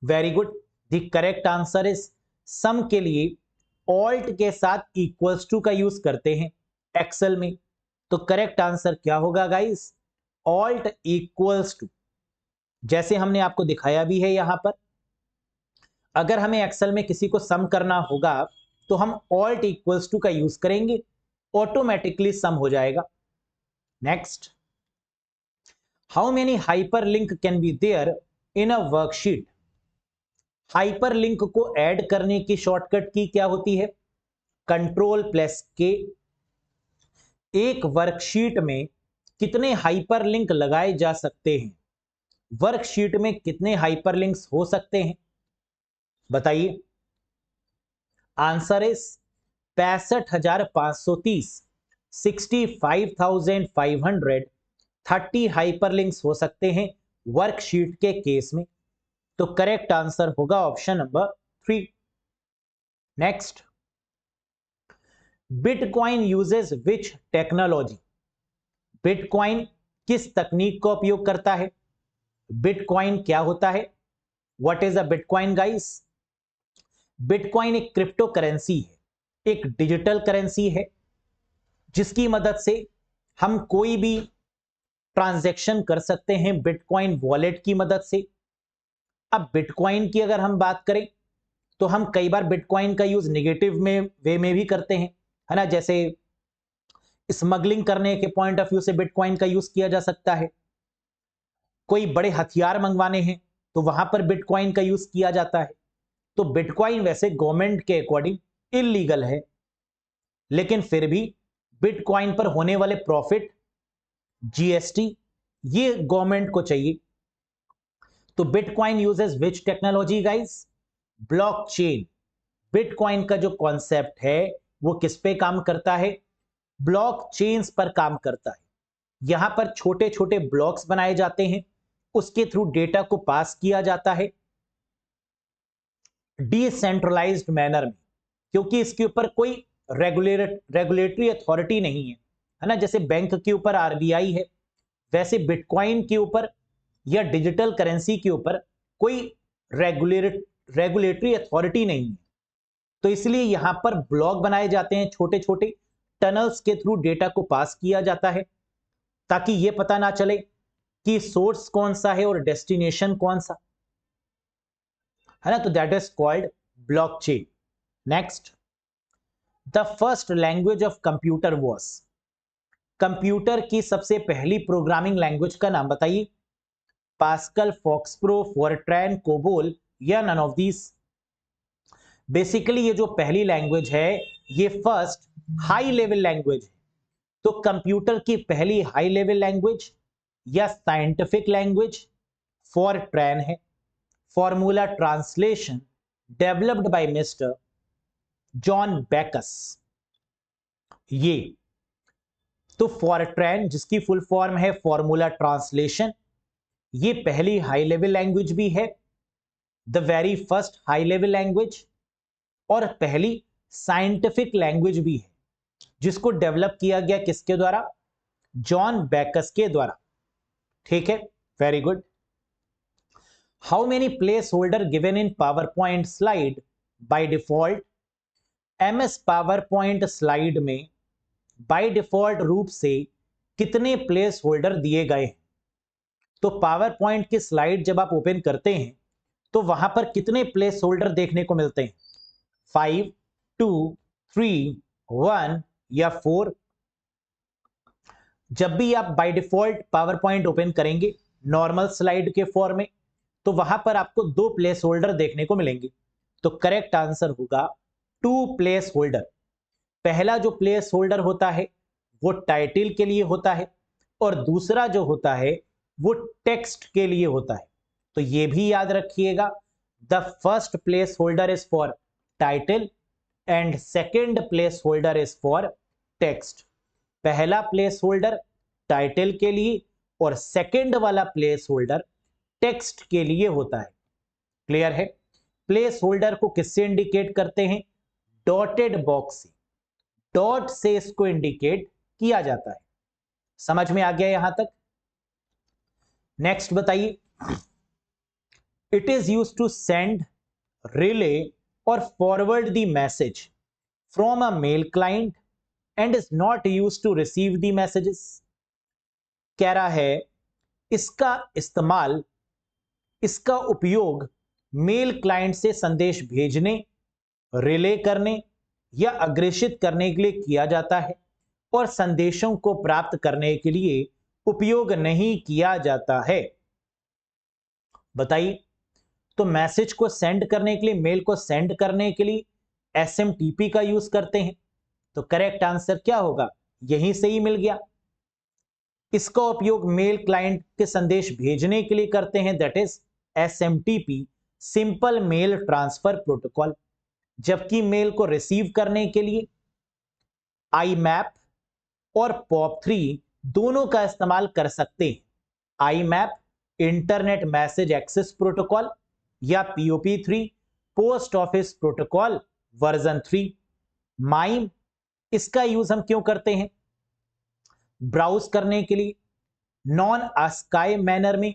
Very good. The correct answer is sum के लिए ऑल्ट के साथ इक्वल्स टू का यूज करते हैं एक्सेल में। तो करेक्ट आंसर क्या होगा गाइस? Alt equals to. जैसे हमने आपको दिखाया भी है यहां पर। अगर हमें एक्सेल में किसी को सम करना होगा तो हम ऑल्ट इक्वल्स टू का यूज करेंगे, ऑटोमेटिकली सम हो जाएगा। Next, how many hyperlink can be there in a worksheet? Hyperlink को ऐड करने की शॉर्टकट की क्या होती है? कंट्रोल+K। एक वर्कशीट में कितने हाइपरलिंक लगाए जा सकते हैं? वर्कशीट में कितने हाइपरलिंक्स हो सकते हैं बताइए? आंसर इज 65,530, 65,500 30 हाइपरलिंक्स हो सकते हैं वर्कशीट के केस में। तो करेक्ट आंसर होगा option number 3। Next, bitcoin uses विच टेक्नोलॉजी? बिटकॉइन किस तकनीक का उपयोग करता है? बिटकॉइन क्या होता है? What is a bitcoin guys? Bitcoin एक क्रिप्टो करेंसी है, एक डिजिटल करेंसी है जिसकी मदद से हम कोई भी ट्रांजैक्शन कर सकते हैं बिटकॉइन वॉलेट की मदद से। अब बिटकॉइन की अगर हम बात करें तो हम कई बार बिटकॉइन का यूज नेगेटिव में वे में भी करते हैं, है ना। जैसे स्मगलिंग करने के पॉइंट ऑफ व्यू से बिटकॉइन का यूज किया जा सकता है। कोई बड़े हथियार मंगवाने हैं तो वहां पर बिटकॉइन का यूज किया जाता है। तो बिटकॉइन वैसे गवर्नमेंट के अकॉर्डिंग इलीगल है, लेकिन फिर भी बिटकॉइन पर होने वाले प्रॉफिट, जीएसटी, ये गवर्नमेंट को चाहिए। तो बिटकॉइन यूजेस विच टेक्नोलॉजी गाइस? ब्लॉकचेन। बिटकॉइन का जो कॉन्सेप्ट है वो किस पे काम करता है? ब्लॉकचेन्स पर काम करता है। यहां पर छोटे छोटे ब्लॉक्स बनाए जाते हैं, उसके थ्रू डेटा को पास किया जाता है डिसेंट्रलाइज्ड मैनर में, क्योंकि इसके ऊपर कोई रेगुलेटरी अथॉरिटी नहीं है ना। जैसे बैंक के ऊपर आरबीआई है, वैसे बिटकॉइन के ऊपर या डिजिटल करेंसी के ऊपर कोई रेगुलेटरी अथॉरिटी नहीं है। तो इसलिए यहां पर ब्लॉक बनाए जाते हैं, छोटे छोटे टनल्स के थ्रू डेटा को पास किया जाता है ताकि यह पता ना चले कि सोर्स कौन सा है और डेस्टिनेशन कौन सा है ना। तो that is called blockchain. Next, the first language of computer was? Computer की सबसे पहली प्रोग्रामिंग लैंग्वेज का नाम बताइए। पास्कल, फॉक्सप्रो, फोरट्रैन, कोबोल या नन ऑफ दीज? बेसिकली ये जो पहली लैंग्वेज है ये फर्स्ट हाई लेवल लैंग्वेज है। तो कंप्यूटर की पहली हाई लेवल लैंग्वेज या साइंटिफिक लैंग्वेज फोरट्रैन है। Formula translation developed by mister John Bacchus. ये तो फोरट्रैन, जिसकी फुल फॉर्म है फॉर्मूला ट्रांसलेशन, ये पहली हाई लेवल लैंग्वेज भी है, the very first high level language, और पहली साइंटिफिक लैंग्वेज भी है जिसको डेवलप किया गया किसके द्वारा? जॉन बैकस के द्वारा। ठीक है, very good. How many place holder given in power point slide by default? MS power point slide में बाय डिफॉल्ट रूप से कितने प्लेस होल्डर दिए गए हैं? तो पावर पॉइंट की स्लाइड जब आप ओपन करते हैं तो वहां पर कितने प्लेस होल्डर देखने को मिलते हैं? 5, 2, 3, 1 या 4? जब भी आप by default power point open करेंगे नॉर्मल स्लाइड के फॉर्म में तो वहां पर आपको 2 प्लेस होल्डर देखने को मिलेंगे। तो करेक्ट आंसर होगा 2 प्लेस होल्डर। पहला जो प्लेस होल्डर होता है वो टाइटल के लिए होता है और दूसरा जो होता है वो टेक्स्ट के लिए होता है। तो ये भी याद रखिएगा, the first place holder is for title and second place holder is for text. पहला प्लेस होल्डर टाइटल के लिए और सेकेंड वाला प्लेस होल्डर टेक्स्ट के लिए होता है। क्लियर है? प्लेस होल्डर को किससे इंडिकेट करते हैं? डॉटेड बॉक्स से, डॉट से इसको इंडिकेट किया जाता है। समझ में आ गया यहां तक? नेक्स्ट बताइए। It is use to send, relay और forward the message from a mail client and is not use to receive the messages. कह रहा है इसका इस्तेमाल इसका उपयोग मेल क्लाइंट से संदेश भेजने, रिले करने या अग्रेषित करने के लिए किया जाता है और संदेशों को प्राप्त करने के लिए उपयोग नहीं किया जाता है। बताइए, तो मैसेज को सेंड करने के लिए, मेल को सेंड करने के लिए एसएमटीपी का यूज करते हैं। तो करेक्ट आंसर क्या होगा? यहीं से ही मिल गया। इसका उपयोग मेल क्लाइंट के संदेश भेजने के लिए करते हैं, that is SMTP, simple mail transfer protocol. जबकि मेल को रिसीव करने के लिए आईमैप और पॉप3 दोनों का इस्तेमाल कर सकते हैं। IMAP internet message access protocol या पीओपी3 post office protocol version 3। MIME, इसका यूज हम क्यों करते हैं? ब्राउज करने के लिए, नॉन अस्काई मैनर में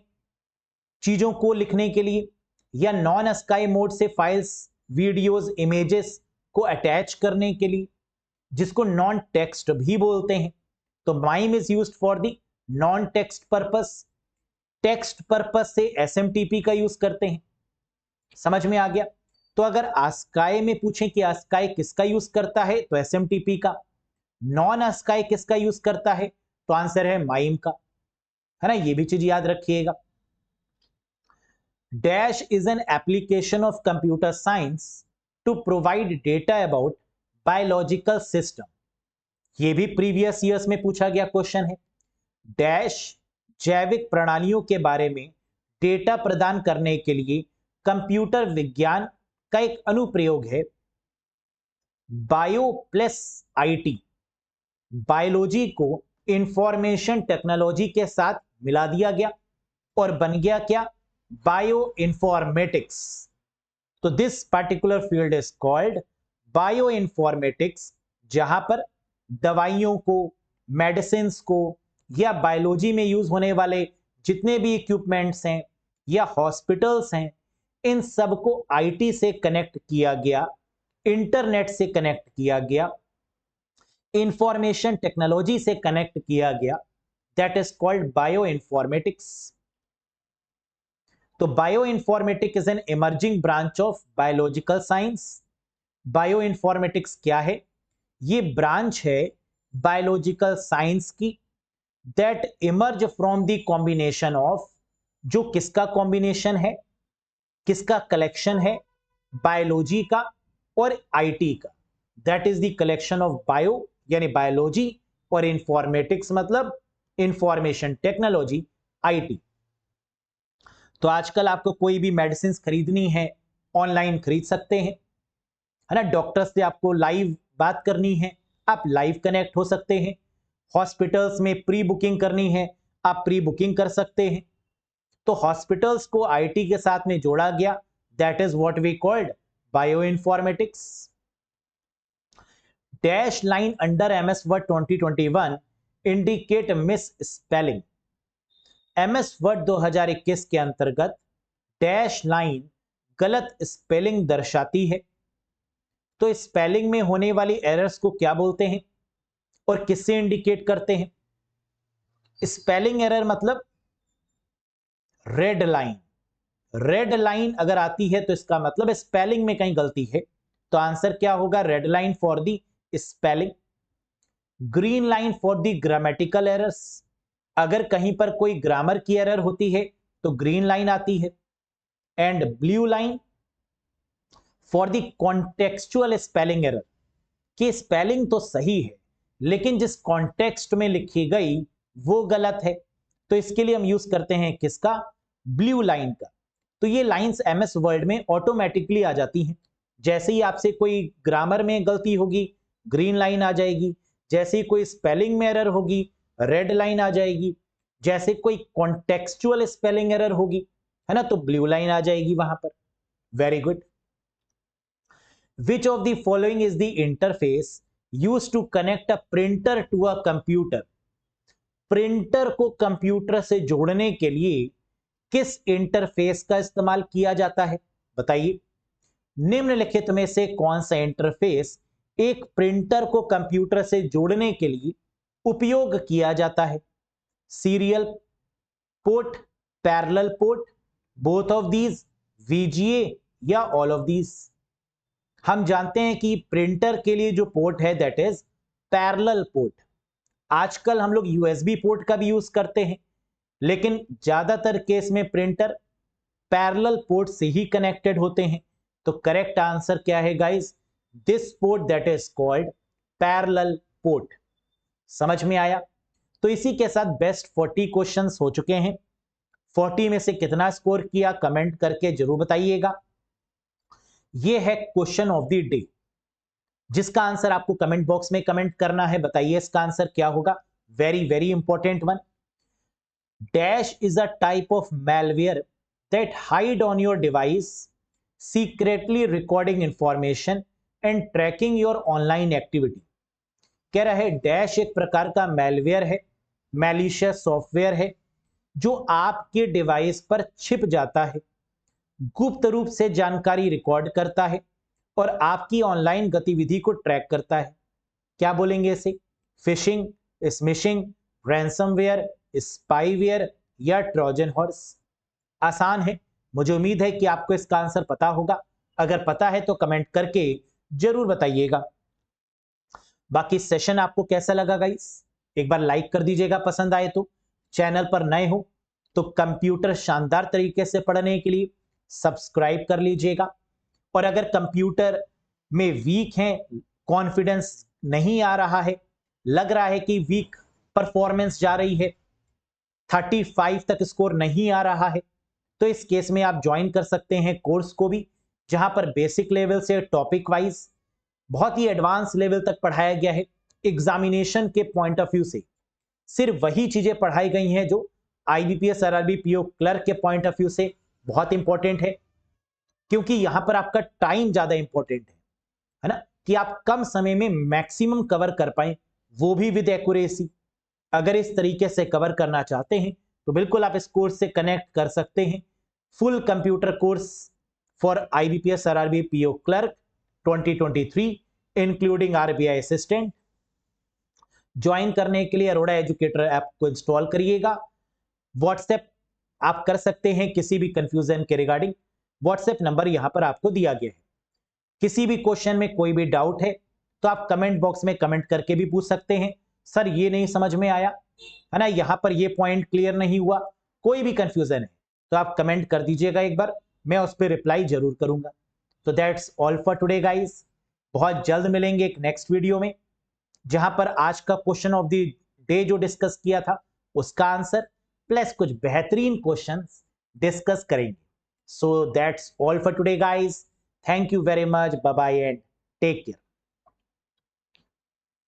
चीजों को लिखने के लिए, या नॉन अस्काई मोड से फाइल्स, वीडियोस, इमेजेस को अटैच करने के लिए, जिसको नॉन टेक्स्ट भी बोलते हैं। तो mime is used for the non text purpose. Text purpose से एसएमटीपी का यूज करते हैं। समझ में आ गया? तो अगर आस्काई में पूछें कि आस्काई किसका यूज करता है, तो एसएमटीपी का। नॉन आस्काई किसका यूज करता है, तो आंसर है माइम का, है ना? ये भी चीज याद रखिएगा। Dash is an application of computer science to provide data about biological system. ये भी प्रीवियस ईयर्स में पूछा गया क्वेश्चन है। डैश जैविक प्रणालियों के बारे में डेटा प्रदान करने के लिए कंप्यूटर विज्ञान का एक अनुप्रयोग है। बायो प्लस आईटी, बायोलॉजी को इंफॉर्मेशन टेक्नोलॉजी के साथ मिला दिया गया और बन गया क्या? Bioinformatics. तो this particular field is called bio informatics, जहां पर दवाइयों को, मेडिसिन्स को या बायोलॉजी में यूज होने वाले जितने भी इक्विपमेंट्स हैं या हॉस्पिटल्स हैं, इन सबको आईटी से कनेक्ट किया गया, इंटरनेट से कनेक्ट किया गया, इंफॉर्मेशन टेक्नोलॉजी से कनेक्ट किया गया, that is called bio informatics. तो bioinformatics is an emerging branch of biological science. Bioinformatics क्या है? ये ब्रांच है बायोलॉजिकल साइंस की, that emerge from the combination of, जो किसका कॉम्बिनेशन है, किसका कलेक्शन है? बायोलॉजी का और आईटी का। That is the collection of bio यानी बायोलॉजी, और इंफॉर्मेटिक्स मतलब इंफॉर्मेशन टेक्नोलॉजी, आईटी। तो आजकल आपको कोई भी मेडिसिन खरीदनी है, ऑनलाइन खरीद सकते हैं, है ना? डॉक्टर से आपको लाइव बात करनी है, आप लाइव कनेक्ट हो सकते हैं। हॉस्पिटल्स में प्री बुकिंग करनी है, आप प्री बुकिंग कर सकते हैं। तो हॉस्पिटल्स को आईटी के साथ में जोड़ा गया, that is what we called bio informatics. Dash line under MS Word 2021 indicate miss spelling. MS Word 2021 के अंतर्गत डैश लाइन गलत स्पेलिंग दर्शाती है। तो स्पेलिंग में होने वाली एरर्स को क्या बोलते हैं और किससे इंडिकेट करते हैं? स्पेलिंग एरर मतलब रेड लाइन। रेड लाइन अगर आती है तो इसका मतलब स्पेलिंग में कहीं गलती है। तो आंसर क्या होगा? Red line for the spelling. Green line for the grammatical errors. अगर कहीं पर कोई ग्रामर की एरर होती है तो ग्रीन लाइन आती है। And blue line for the contextual spelling error, कि स्पेलिंग तो सही है लेकिन जिस कॉन्टेक्स्ट में लिखी गई वो गलत है, तो इसके लिए हम यूज करते हैं किसका? ब्लू लाइन का। तो ये लाइंस एमएस वर्ड में ऑटोमेटिकली आ जाती हैं। जैसे ही आपसे कोई ग्रामर में गलती होगी, ग्रीन लाइन आ जाएगी। जैसे ही कोई स्पेलिंग में एरर होगी, रेड लाइन आ जाएगी। जैसे कोई कॉन्टेक्सचुअल स्पेलिंग एरर होगी, है ना, तो ब्लू लाइन आ जाएगी वहां पर। Very good. Which of the following is the interface used to connect a printer to a computer? Printer को कंप्यूटर से जोड़ने के लिए किस इंटरफेस का इस्तेमाल किया जाता है? बताइए, निम्नलिखित में से कौन सा इंटरफेस एक प्रिंटर को कंप्यूटर से जोड़ने के लिए उपयोग किया जाता है? Serial port, parallel port both of these, VGA या ऑल ऑफ दीज? हम जानते हैं कि प्रिंटर के लिए जो पोर्ट है दैट इज पैरेलल पोर्ट। आजकल हम लोग USB पोर्ट का भी यूज करते हैं, लेकिन ज्यादातर केस में प्रिंटर पैरेलल पोर्ट से ही कनेक्टेड होते हैं। तो करेक्ट आंसर क्या है guys? This port that is called parallel port. समझ में आया? तो इसी के साथ बेस्ट 40 क्वेश्चंस हो चुके हैं। 40 में से कितना स्कोर किया कमेंट करके जरूर बताइएगा। यह है क्वेश्चन ऑफ द डे, जिसका आंसर आपको कमेंट बॉक्स में कमेंट करना है। बताइए इसका आंसर क्या होगा? Very very important one. Dash is a type of malware that hide on your device, secretly recording information and tracking your online activity। कह रहा है डैश एक प्रकार का malware है, मैलिशियस सॉफ्टवेयर है, जो आपके डिवाइस पर छिप जाता है, गुप्त रूप से जानकारी रिकॉर्ड करता है और आपकी ऑनलाइन गतिविधि को ट्रैक करता है। क्या बोलेंगे इसे? फिशिंग, स्मिशिंग, रैंसमवेयर, स्पाईवेयर या ट्रोजन हॉर्स? आसान है, मुझे उम्मीद है कि आपको इसका आंसर पता होगा। अगर पता है तो कमेंट करके जरूर बताइएगा। बाकी सेशन आपको कैसा लगा गाइस? एक बार लाइक कर दीजिएगा पसंद आए तो। चैनल पर नए हो तो कंप्यूटर शानदार तरीके से पढ़ने के लिए सब्सक्राइब कर लीजिएगा। और अगर कंप्यूटर में वीक हैं, कॉन्फिडेंस नहीं आ रहा है, लग रहा है कि वीक परफॉर्मेंस जा रही है, 35 तक स्कोर नहीं आ रहा है, तो इस केस में आप ज्वाइन कर सकते हैं कोर्स को भी, जहां पर बेसिक लेवल से टॉपिक वाइज बहुत ही एडवांस लेवल तक पढ़ाया गया है। एग्जामिनेशन के पॉइंट ऑफ व्यू से सिर्फ वही चीजें पढ़ाई गई हैं जो IBPS RRB PO क्लर्क के पॉइंट ऑफ व्यू से बहुत इंपॉर्टेंट है, क्योंकि यहां पर आपका टाइम ज्यादा इंपॉर्टेंट है ना, कि आप कम समय में मैक्सिमम कवर कर पाए, वो भी विद एक्यूरेसी। अगर इस तरीके से कवर करना चाहते हैं तो बिल्कुल आप इस कोर्स से कनेक्ट कर सकते हैं। Full computer course for IBPS RRB PO clerk 2023 including RBI assistant. Join करने के लिए अरोड़ा एजुकेटर ऐप को इंस्टॉल करिएगा। व्हाट्सएप आप कर सकते हैं किसी भी कंफ्यूजन के रिगार्डिंग। व्हाट्सएप नंबर यहां पर आपको दिया गया है। किसी भी क्वेश्चन में कोई भी डाउट है तो आप कमेंट बॉक्स में कमेंट करके भी पूछ सकते हैं, सर ये नहीं समझ में आया, है ना, यहां पर ये पॉइंट क्लियर नहीं हुआ, कोई भी कंफ्यूजन है तो आप कमेंट कर दीजिएगा एक बार, मैं उस पर रिप्लाई जरूर करूंगा। तो that's all for today guys. बहुत जल्द मिलेंगे एक नेक्स्ट वीडियो में, जहां पर आज का क्वेश्चन ऑफ द डे जो डिस्कस किया था उसका आंसर प्लस कुछ बेहतरीन क्वेश्चंस डिस्कस करेंगे। So that's all for today guys. Thank you very much, bye bye and take care.